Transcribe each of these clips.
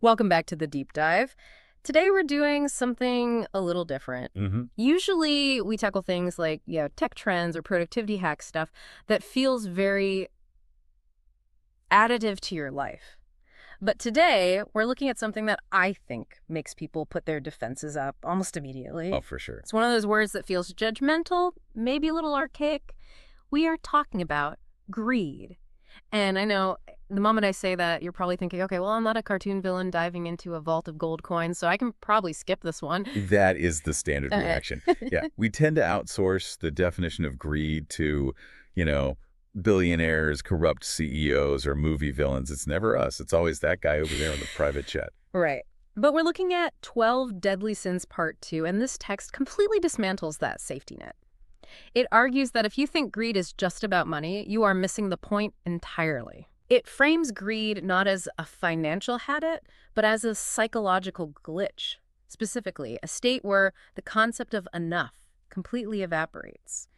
Welcome back to the deep dive. Today we're doing something a little different. Usually we tackle things like, tech trends or productivity hack stuff that feels very additive to your life. But today we're looking at something that I think makes people put their defenses up almost immediately. Oh, for sure. It's one of those words that feels judgmental, maybe a little archaic. We are talking about greed. And I know the moment I say that, you're probably thinking, okay, well, I'm not a cartoon villain diving into a vault of gold coins, so I can probably skip this one. That is the standard Okay. reaction. Yeah. We tend to outsource the definition of greed to, billionaires, corrupt CEOs, or movie villains. It's never us. It's always that guy over there on the private jet. Right. But we're looking at 12 Deadly Sins Part 2, and this text completely dismantles that safety net. It argues that if you think greed is just about money, you are missing the point entirely. It frames greed not as a financial habit, but as a psychological glitch. Specifically, a state where the concept of enough completely evaporates.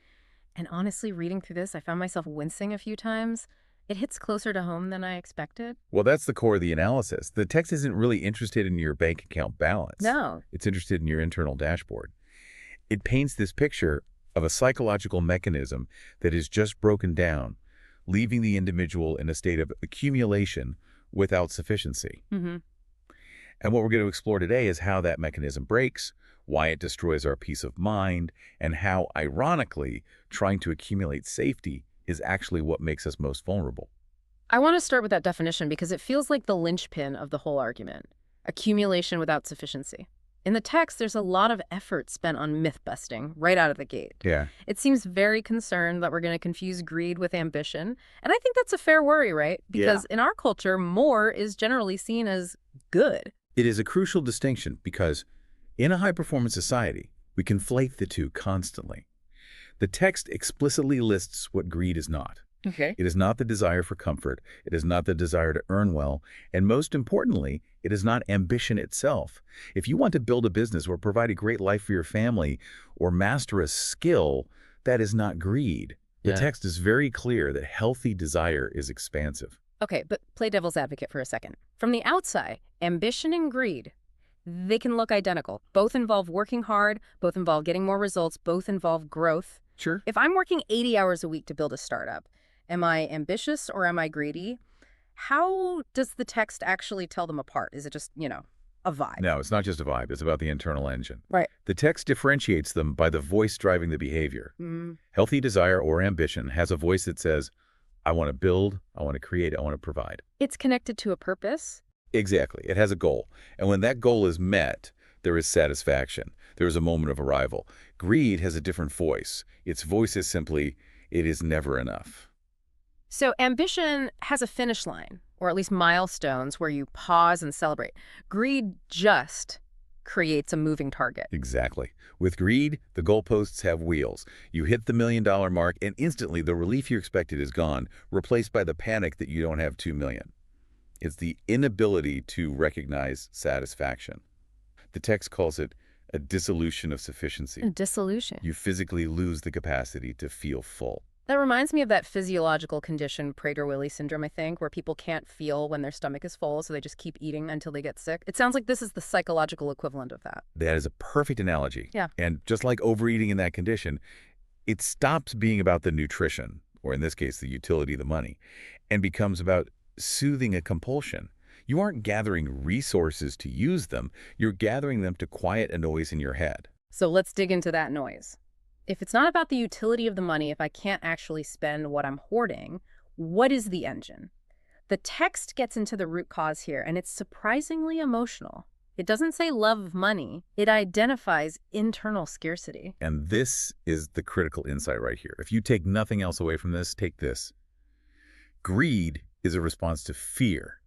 And honestly, reading through this, I found myself wincing a few times. It hits closer to home than I expected. Well, that's the core of the analysis. The text isn't really interested in your bank account balance. No. It's interested in your internal dashboard. It paints this picture of a psychological mechanism that is just broken down, leaving the individual in a state of accumulation without sufficiency. Mm-hmm. And what we're going to explore today is how that mechanism breaks, why it destroys our peace of mind, and how, ironically, trying to accumulate safety is actually what makes us most vulnerable. I want to start with that definition because it feels like the linchpin of the whole argument. Accumulation without sufficiency. In the text, there's a lot of effort spent on myth-busting right out of the gate. Yeah. It seems very concerned that we're going to confuse greed with ambition. And I think that's a fair worry, right? Because in our culture, more is generally seen as good. It is a crucial distinction because in a high-performance society, we conflate the two constantly. The text explicitly lists what greed is not. Okay. It is not the desire for comfort. It is not the desire to earn well. And most importantly, it is not ambition itself. If you want to build a business or provide a great life for your family or master a skill, that is not greed. The text is very clear that healthy desire is expansive. Okay, but play devil's advocate for a second. From the outside, ambition and greed, they can look identical. Both involve working hard, both involve getting more results, both involve growth. Sure. If I'm working 80 hours a week to build a startup, am I ambitious or am I greedy? How does the text actually tell them apart? Is it just, a vibe? No, it's not just a vibe. It's about the internal engine. Right. The text differentiates them by the voice driving the behavior. Healthy desire or ambition has a voice that says, I want to build, I want to create, I want to provide. It's connected to a purpose? Exactly. It has a goal. And when that goal is met, there is satisfaction. There is a moment of arrival. Greed has a different voice. Its voice is simply, it is never enough. So ambition has a finish line, or at least milestones where you pause and celebrate. Greed just creates a moving target. Exactly. With greed, the goalposts have wheels. You hit the $1 million mark, and instantly the relief you expected is gone, replaced by the panic that you don't have $2 million. It's the inability to recognize satisfaction. The text calls it a dissolution of sufficiency. A dissolution. You physically lose the capacity to feel full. That reminds me of that physiological condition, Prader-Willi syndrome, I think, where people can't feel when their stomach is full, so they just keep eating until they get sick. It sounds like this is the psychological equivalent of that. That is a perfect analogy. Yeah. And just like overeating in that condition, it stops being about the nutrition, or in this case, the utility of the money, and becomes about soothing a compulsion. You aren't gathering resources to use them. You're gathering them to quiet a noise in your head. So let's dig into that noise. If it's not about the utility of the money, if I can't actually spend what I'm hoarding, what is the engine? The text gets into the root cause here, and it's surprisingly emotional. It doesn't say love of money. It identifies internal scarcity. And this is the critical insight right here. If you take nothing else away from this, take this. Greed is a response to fear,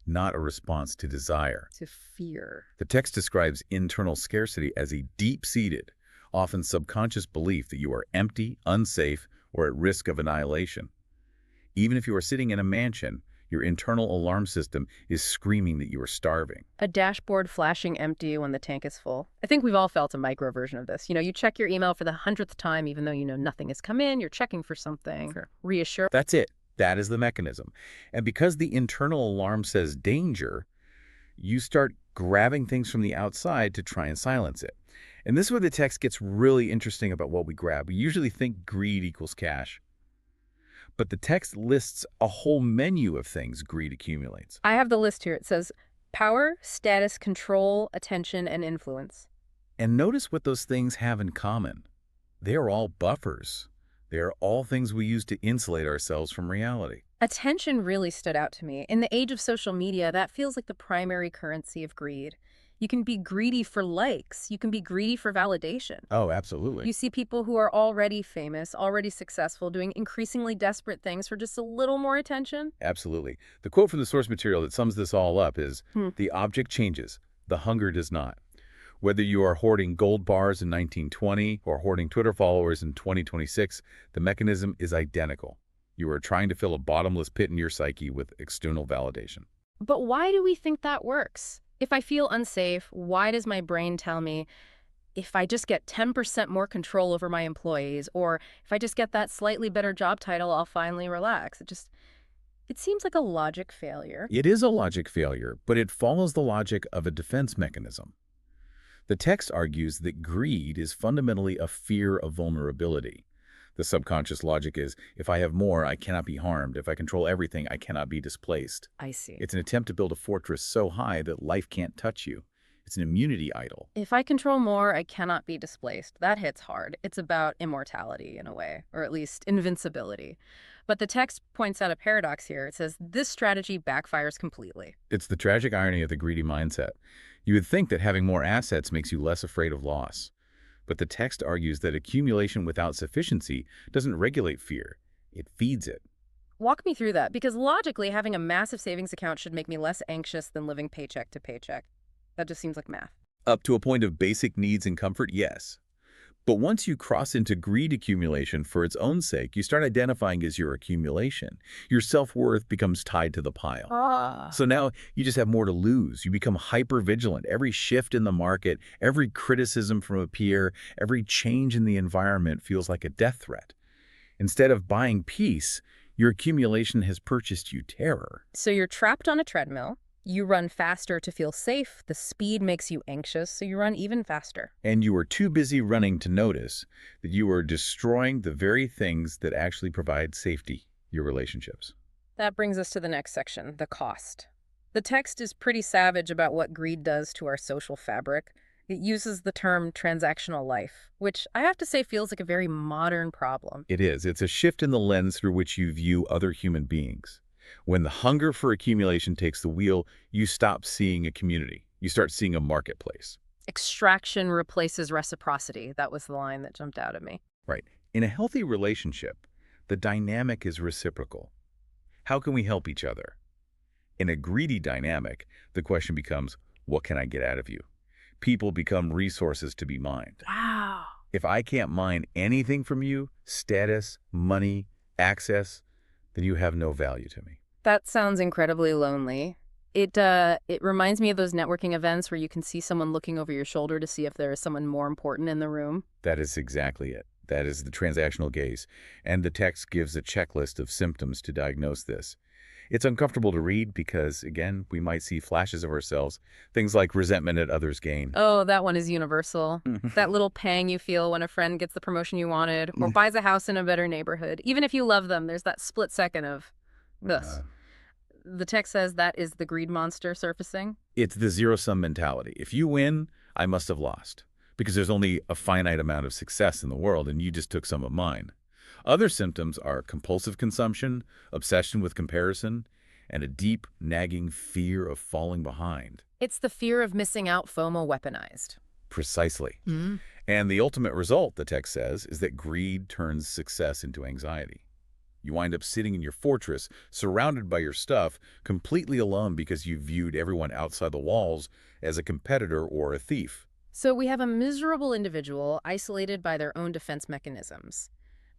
not a response to desire. To fear. The text describes internal scarcity as a deep-seated, often subconscious belief that you are empty, unsafe, or at risk of annihilation. Even if you are sitting in a mansion, your internal alarm system is screaming that you are starving. A dashboard flashing empty when the tank is full. I think we've all felt a micro version of this. You check your email for the 100th time, even though nothing has come in. You're checking for something. Sure. Reassure. That's it. That is the mechanism. And because the internal alarm says danger, You start grabbing things from the outside to try and silence it. And this is where the text gets really interesting about what we grab. We usually think greed equals cash, but the text lists a whole menu of things greed accumulates. I have the list here. It says power, status, control, attention, and influence. And notice what those things have in common. They are all buffers. They are all things we use to insulate ourselves from reality. Attention really stood out to me. In the age of social media, that feels like the primary currency of greed. You can be greedy for likes. You can be greedy for validation. Oh, absolutely. You see people who are already famous, already successful, doing increasingly desperate things for just a little more attention. Absolutely. The quote from the source material that sums this all up is, "The object changes, the hunger does not." Whether you are hoarding gold bars in 1920 or hoarding Twitter followers in 2026, the mechanism is identical. You are trying to fill a bottomless pit in your psyche with external validation. But why do we think that works? If I feel unsafe, why does my brain tell me if I just get 10% more control over my employees, or if I just get that slightly better job title, I'll finally relax? It seems like a logic failure. It is a logic failure, but it follows the logic of a defense mechanism. The text argues that greed is fundamentally a fear of vulnerability. The subconscious logic is, if I have more, I cannot be harmed. If I control everything, I cannot be displaced. I see. It's an attempt to build a fortress so high that life can't touch you. It's an immunity idol. If I control more, I cannot be displaced. That hits hard. It's about immortality in a way, or at least invincibility. But the text points out a paradox here. It says this strategy backfires completely. It's the tragic irony of the greedy mindset. You would think that having more assets makes you less afraid of loss. But the text argues that accumulation without sufficiency doesn't regulate fear. It feeds it. Walk me through that, because logically, having a massive savings account should make me less anxious than living paycheck to paycheck. That just seems like math. Up to a point of basic needs and comfort, yes. But once you cross into greed accumulation for its own sake, you start identifying as your accumulation. Your self-worth becomes tied to the pile. So now you just have more to lose. You become hyper-vigilant. Every shift in the market, every criticism from a peer, every change in the environment feels like a death threat. Instead of buying peace, your accumulation has purchased you terror. So you're trapped on a treadmill. You run faster to feel safe. The speed makes you anxious, so you run even faster. And you are too busy running to notice that you are destroying the very things that actually provide safety, your relationships. That brings us to the next section, the cost. The text is pretty savage about what greed does to our social fabric. It uses the term transactional life, which I have to say feels like a very modern problem. It is. It's a shift in the lens through which you view other human beings. When the hunger for accumulation takes the wheel, you stop seeing a community. You start seeing a marketplace. Extraction replaces reciprocity. That was the line that jumped out at me. Right. In a healthy relationship, the dynamic is reciprocal. How can we help each other? In a greedy dynamic, the question becomes, what can I get out of you? People become resources to be mined. Wow. If I can't mine anything from you, status, money, access, then you have no value to me. That sounds incredibly lonely. It reminds me of those networking events where you can see someone looking over your shoulder to see if there is someone more important in the room. That is exactly it. That is the transactional gaze. And the text gives a checklist of symptoms to diagnose this. It's uncomfortable to read because, again, we might see flashes of ourselves, things like resentment at others' gain. Oh, that one is universal. That little pang you feel when a friend gets the promotion you wanted or buys a house in a better neighborhood. Even if you love them, there's that split second of this. The text says that is the greed monster surfacing. It's the zero-sum mentality. If you win, I must have lost, because there's only a finite amount of success in the world, and you just took some of mine. Other symptoms are compulsive consumption, obsession with comparison, and a deep, nagging fear of falling behind. It's the fear of missing out, FOMO weaponized. Precisely. And the ultimate result, the text says, is that greed turns success into anxiety. You wind up sitting in your fortress, surrounded by your stuff, completely alone because you viewed everyone outside the walls as a competitor or a thief. So we have a miserable individual isolated by their own defense mechanisms.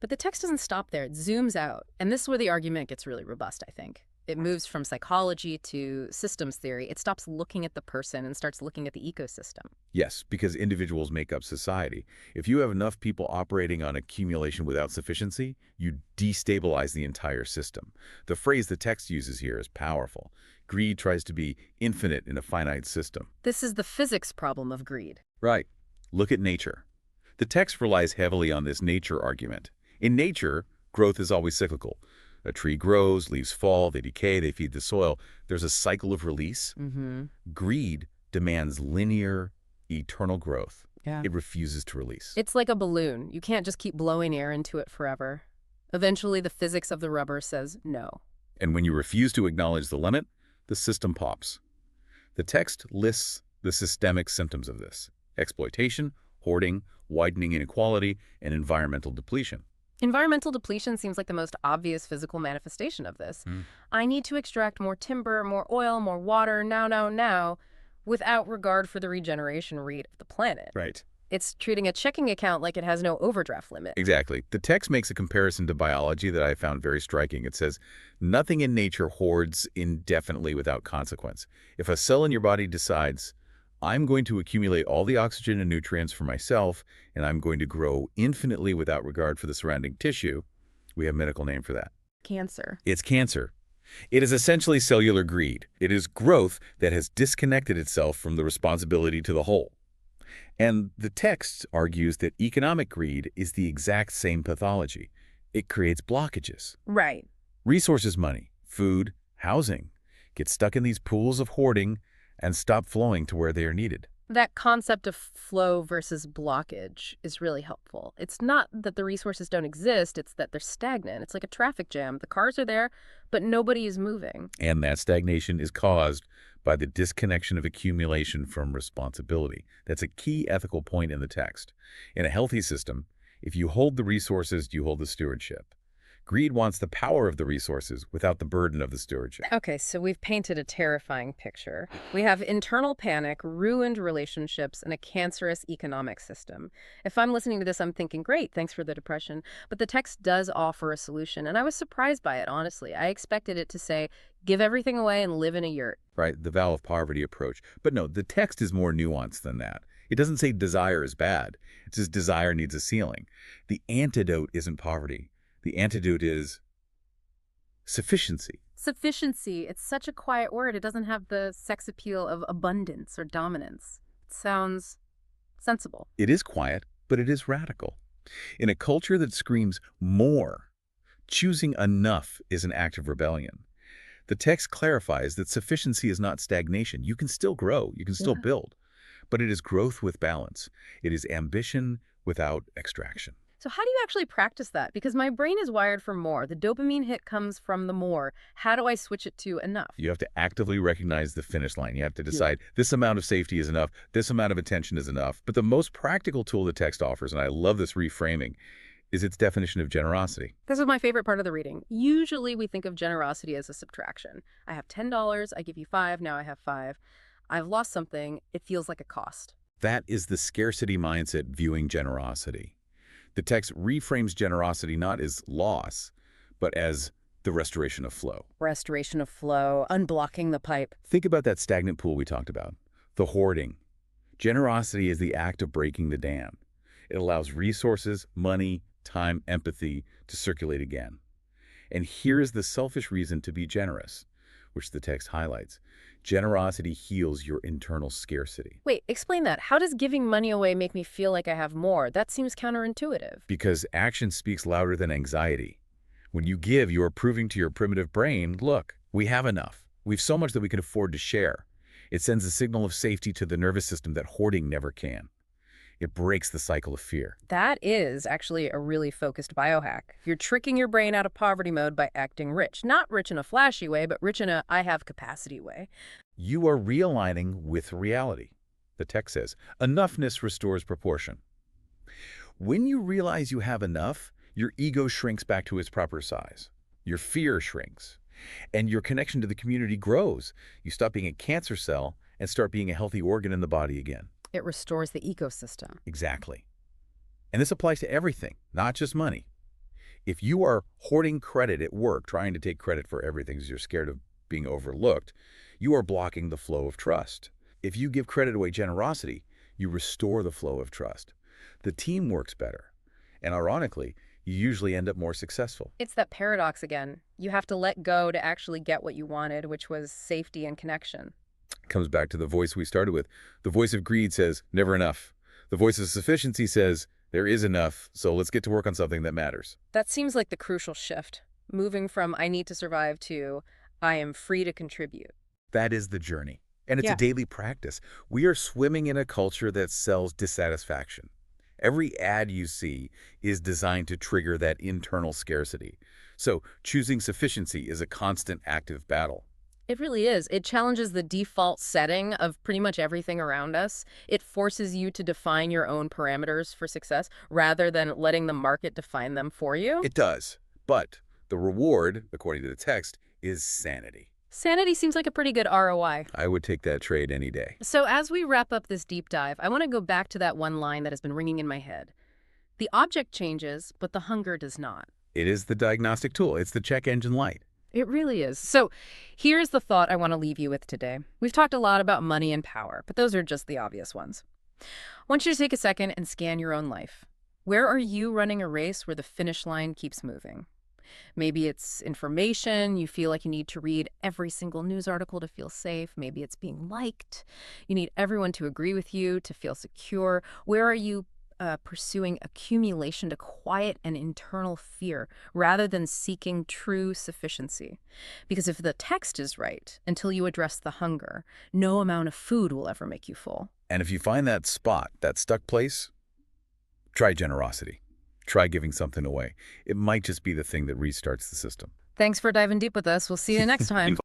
But the text doesn't stop there. It zooms out. And this is where the argument gets really robust, I think. It moves from psychology to systems theory. It stops looking at the person and starts looking at the ecosystem. Yes, because individuals make up society. If you have enough people operating on accumulation without sufficiency, you destabilize the entire system. The phrase the text uses here is powerful. Greed tries to be infinite in a finite system. This is the physics problem of greed. Right. Look at nature. The text relies heavily on this nature argument. In nature, growth is always cyclical. A tree grows, leaves fall, they decay, they feed the soil. There's a cycle of release. Greed demands linear, eternal growth. Yeah. It refuses to release. It's like a balloon. You can't just keep blowing air into it forever. Eventually, the physics of the rubber says no. And when you refuse to acknowledge the limit, the system pops. The text lists the systemic symptoms of this: exploitation, hoarding, widening inequality, and environmental depletion. Environmental depletion seems like the most obvious physical manifestation of this. I need to extract more timber, more oil, more water, now, without regard for the regeneration rate of the planet. Right. It's treating a checking account like it has no overdraft limit. Exactly. The text makes a comparison to biology that I found very striking. It says, nothing in nature hoards indefinitely without consequence. If a cell in your body decides, I'm going to accumulate all the oxygen and nutrients for myself, and I'm going to grow infinitely without regard for the surrounding tissue, we have a medical name for that. Cancer. It's cancer. It is essentially cellular greed. It is growth that has disconnected itself from the responsibility to the whole. And the text argues that economic greed is the exact same pathology. It creates blockages. Right. Resources, money, food, housing get stuck in these pools of hoarding and stop flowing to where they are needed. That concept of flow versus blockage is really helpful. It's not that the resources don't exist, it's that they're stagnant. It's like a traffic jam. The cars are there, but nobody is moving. And that stagnation is caused by the disconnection of accumulation from responsibility. That's a key ethical point in the text. In a healthy system, if you hold the resources, you hold the stewardship. Greed wants the power of the resources without the burden of the stewardship. Okay, so we've painted a terrifying picture. We have internal panic, ruined relationships, and a cancerous economic system. If I'm listening to this, I'm thinking, great, thanks for the depression. But the text does offer a solution, and I was surprised by it, honestly. I expected it to say, give everything away and live in a yurt. Right, the vow of poverty approach. But no, the text is more nuanced than that. It doesn't say desire is bad. It says desire needs a ceiling. The antidote isn't poverty. The antidote is sufficiency. Sufficiency. It's such a quiet word. It doesn't have the sex appeal of abundance or dominance. It sounds sensible. It is quiet, but it is radical. In a culture that screams more, choosing enough is an act of rebellion. The text clarifies that sufficiency is not stagnation. You can still grow. You can still build. But it is growth with balance. It is ambition without extraction. So how do you actually practice that? Because my brain is wired for more. The dopamine hit comes from the more. How do I switch it to enough? You have to actively recognize the finish line. You have to decide this amount of safety is enough, this amount of attention is enough. But the most practical tool the text offers, and I love this reframing, is its definition of generosity. This is my favorite part of the reading. Usually we think of generosity as a subtraction. I have $10, I give you $5, now I have $5. I've lost something, it feels like a cost. That is the scarcity mindset viewing generosity. The text reframes generosity not as loss, but as the restoration of flow. Restoration of flow, unblocking the pipe. Think about that stagnant pool we talked about, the hoarding. Generosity is the act of breaking the dam. It allows resources, money, time, empathy to circulate again. And here is the selfish reason to be generous, which the text highlights. Generosity heals your internal scarcity. Wait, explain that. How does giving money away make me feel like I have more? That seems counterintuitive. Because action speaks louder than anxiety. When you give, you are proving to your primitive brain, look, we have enough. We've so much that we can afford to share. It sends a signal of safety to the nervous system that hoarding never can. It breaks the cycle of fear. That is actually a really focused biohack. You're tricking your brain out of poverty mode by acting rich. Not rich in a flashy way, but rich in a I have capacity way. You are realigning with reality. The text says, enoughness restores proportion. When you realize you have enough, your ego shrinks back to its proper size. Your fear shrinks. And your connection to the community grows. You stop being a cancer cell and start being a healthy organ in the body again. It restores the ecosystem. Exactly. And this applies to everything, not just money. If you are hoarding credit at work, trying to take credit for everything because you're scared of being overlooked, you are blocking the flow of trust. If you give credit away generosity, you restore the flow of trust. The team works better. And ironically, you usually end up more successful. It's that paradox again. You have to let go to actually get what you wanted, which was safety and connection. Comes back to the voice we started with. The voice of greed says, never enough. The voice of sufficiency says, there is enough, so let's get to work on something that matters. That seems like the crucial shift, moving from I need to survive to I am free to contribute. That is the journey. And it's a Yeah. daily practice. We are swimming in a culture that sells dissatisfaction. Every ad you see is designed to trigger that internal scarcity. So choosing sufficiency is a constant active battle. It really is. It challenges the default setting of pretty much everything around us. It forces you to define your own parameters for success rather than letting the market define them for you. It does. But the reward, according to the text, is sanity. Sanity seems like a pretty good ROI. I would take that trade any day. So as we wrap up this deep dive, I want to go back to that one line that has been ringing in my head. The object changes, but the hunger does not. It is the diagnostic tool. It's the check engine light. It really is. So here's the thought I want to leave you with today. We've talked a lot about money and power, but those are just the obvious ones. I want you to take a second and scan your own life. Where are you running a race where the finish line keeps moving? Maybe it's information. You feel like you need to read every single news article to feel safe. Maybe it's being liked. You need everyone to agree with you to feel secure. Where are you pursuing accumulation to quiet an internal fear rather than seeking true sufficiency? Because if the text is right, until you address the hunger, no amount of food will ever make you full. And if you find that spot, that stuck place, try generosity. Try giving something away. It might just be the thing that restarts the system. Thanks for diving deep with us. We'll see you next time.